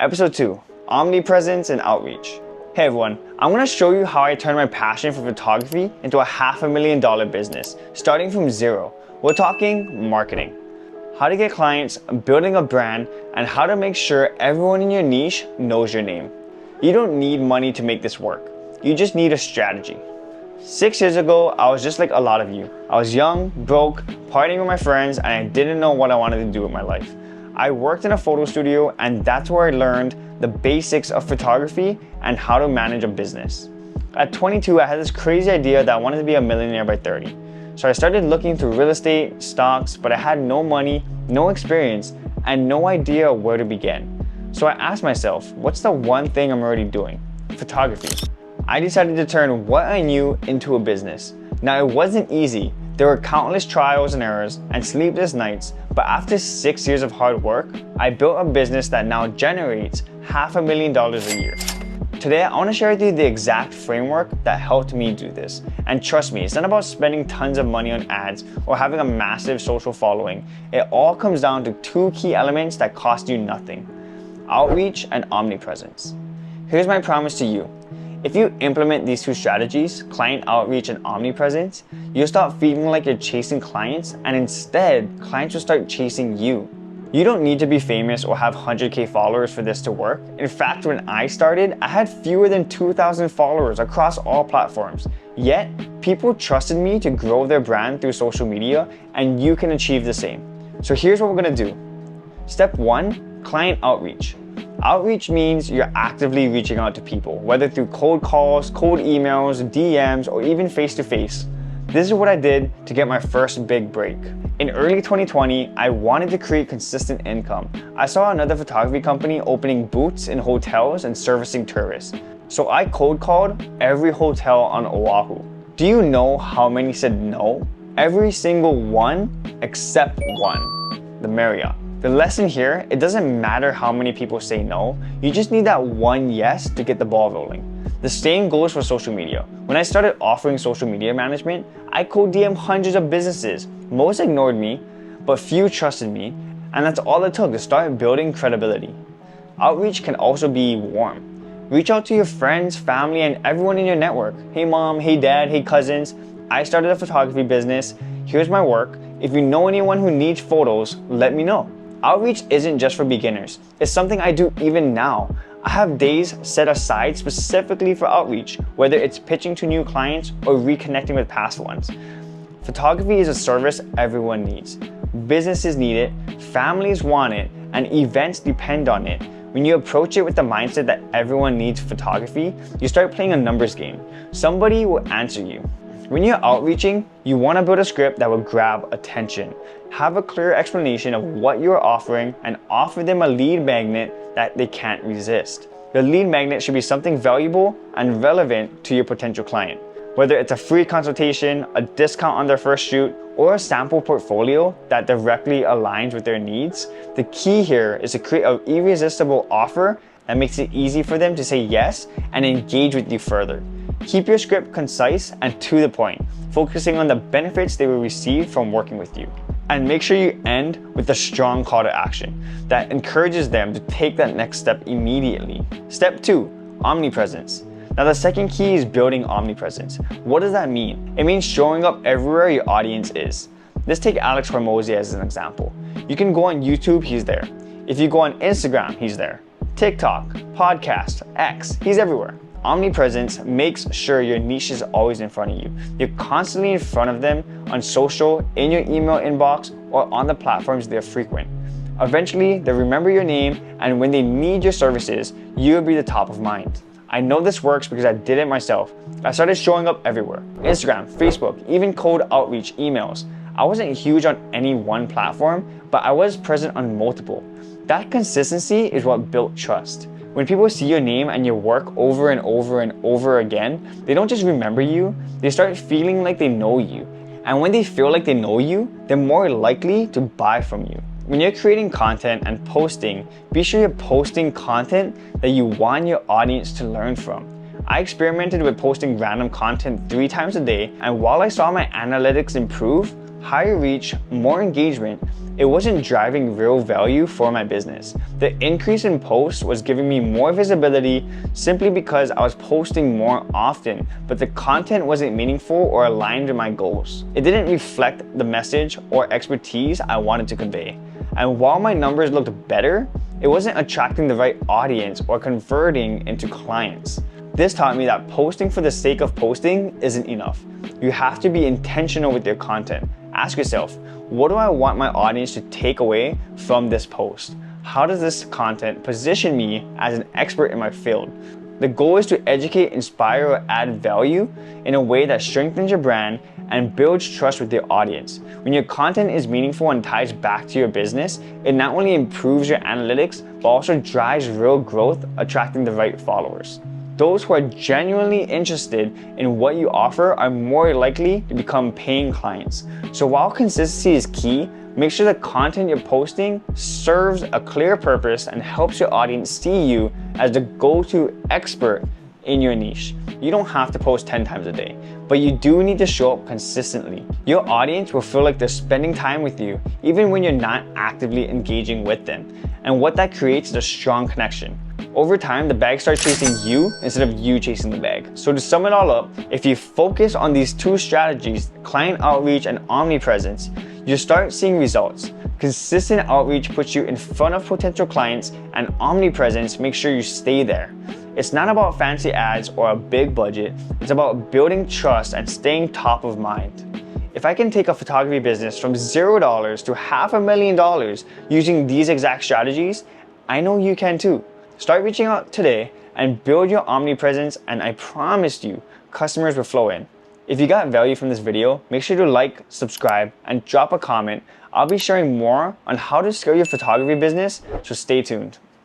Episode 2, Omnipresence and Outreach. Hey everyone, I'm going to show you how I turned my passion for photography into a $500,000 business, starting from zero. We're talking marketing. How to get clients, building a brand, and how to make sure everyone in your niche knows your name. You don't need money to make this work. You just need a strategy. 6 years ago, I was just like a lot of you. I was young, broke, partying with my friends, and I didn't know what I wanted to do with my life. I worked in a photo studio, and that's where I learned the basics of photography and how to manage a business. At 22, I had this crazy idea that I wanted to be a millionaire by 30. So I started looking through real estate, stocks, but I had no money, no experience, and no idea where to begin. So I asked myself, what's the one thing I'm already doing? Photography. I decided to turn what I knew into a business. Now it wasn't easy. There were countless trials and errors and sleepless nights, but after 6 years of hard work, I built a business that now generates $500,000 a year. Today, I want to share with you the exact framework that helped me do this. And trust me, it's not about spending tons of money on ads or having a massive social following. It all comes down to two key elements that cost you nothing: outreach and omnipresence. Here's my promise to you. If you implement these two strategies, client outreach and omnipresence, you'll stop feeling like you're chasing clients, and instead, clients will start chasing you. You don't need to be famous or have 100K followers for this to work. In fact, when I started, I had fewer than 2,000 followers across all platforms. Yet, people trusted me to grow their brand through social media, and you can achieve the same. So here's what we're gonna do. Step 1, client outreach. Outreach means you're actively reaching out to people, whether through cold calls, cold emails, DMs, or even face-to-face. This is what I did to get my first big break. In early 2020, I wanted to create consistent income. I saw another photography company opening booths in hotels and servicing tourists. So I cold called every hotel on Oahu. Do you know how many said no? Every single one except one, the Marriott. The lesson here, it doesn't matter how many people say no, you just need that one yes to get the ball rolling. The same goes for social media. When I started offering social media management, I cold DM hundreds of businesses. Most ignored me, but few trusted me, and that's all it took to start building credibility. Outreach can also be warm. Reach out to your friends, family, and everyone in your network. Hey mom, hey dad, hey cousins. I started a photography business. Here's my work. If you know anyone who needs photos, let me know. Outreach isn't just for beginners. It's something I do even now. I have days set aside specifically for outreach, whether it's pitching to new clients or reconnecting with past ones. Photography is a service everyone needs. Businesses need it, families want it, and events depend on it. When you approach it with the mindset that everyone needs photography, you start playing a numbers game. Somebody will answer you. When you're outreaching, you want to build a script that will grab attention. Have a clear explanation of what you're offering and offer them a lead magnet that they can't resist. The lead magnet should be something valuable and relevant to your potential client. Whether it's a free consultation, a discount on their first shoot, or a sample portfolio that directly aligns with their needs, the key here is to create an irresistible offer that makes it easy for them to say yes and engage with you further. Keep your script concise and to the point, focusing on the benefits they will receive from working with you. And make sure you end with a strong call to action that encourages them to take that next step immediately. Step 2, omnipresence. Now the second key is building omnipresence. What does that mean? It means showing up everywhere your audience is. Let's take Alex Hormozi as an example. You can go on YouTube, he's there. If you go on Instagram, he's there. TikTok, podcast, X, he's everywhere. Omnipresence makes sure your niche is always in front of you. You're constantly in front of them on social, in your email inbox, or on the platforms they're frequent. Eventually, they'll remember your name, and when they need your services, you'll be the top of mind. I know this works because I did it myself. I started showing up everywhere. Instagram, Facebook, even cold outreach, emails. I wasn't huge on any one platform, but I was present on multiple. That consistency is what built trust. When people see your name and your work over and over and over again, they don't just remember you, they start feeling like they know you. And when they feel like they know you, they're more likely to buy from you. When you're creating content and posting, be sure you're posting content that you want your audience to learn from. I experimented with posting random content 3 times a day, and while I saw my analytics improve, higher reach, more engagement, it wasn't driving real value for my business. The increase in posts was giving me more visibility simply because I was posting more often, but the content wasn't meaningful or aligned with my goals. It didn't reflect the message or expertise I wanted to convey. And while my numbers looked better, it wasn't attracting the right audience or converting into clients. This taught me that posting for the sake of posting isn't enough. You have to be intentional with your content. Ask yourself, what do I want my audience to take away from this post? How does this content position me as an expert in my field? The goal is to educate, inspire, or add value in a way that strengthens your brand and builds trust with your audience. When your content is meaningful and ties back to your business, it not only improves your analytics, but also drives real growth, attracting the right followers. Those who are genuinely interested in what you offer are more likely to become paying clients. So while consistency is key, make sure the content you're posting serves a clear purpose and helps your audience see you as the go-to expert in your niche. You don't have to post 10 times a day, but you do need to show up consistently. Your audience will feel like they're spending time with you even when you're not actively engaging with them. And what that creates is a strong connection. Over time, the bag starts chasing you instead of you chasing the bag. So to sum it all up, if you focus on these two strategies, client outreach and omnipresence, you start seeing results. Consistent outreach puts you in front of potential clients, and omnipresence makes sure you stay there. It's not about fancy ads or a big budget. It's about building trust and staying top of mind. If I can take a photography business from $0 to $500,000 using these exact strategies, I know you can too. Start reaching out today and build your omnipresence, and I promise you, customers will flow in. If you got value from this video, make sure to like, subscribe, and drop a comment. I'll be sharing more on how to scale your photography business, so stay tuned.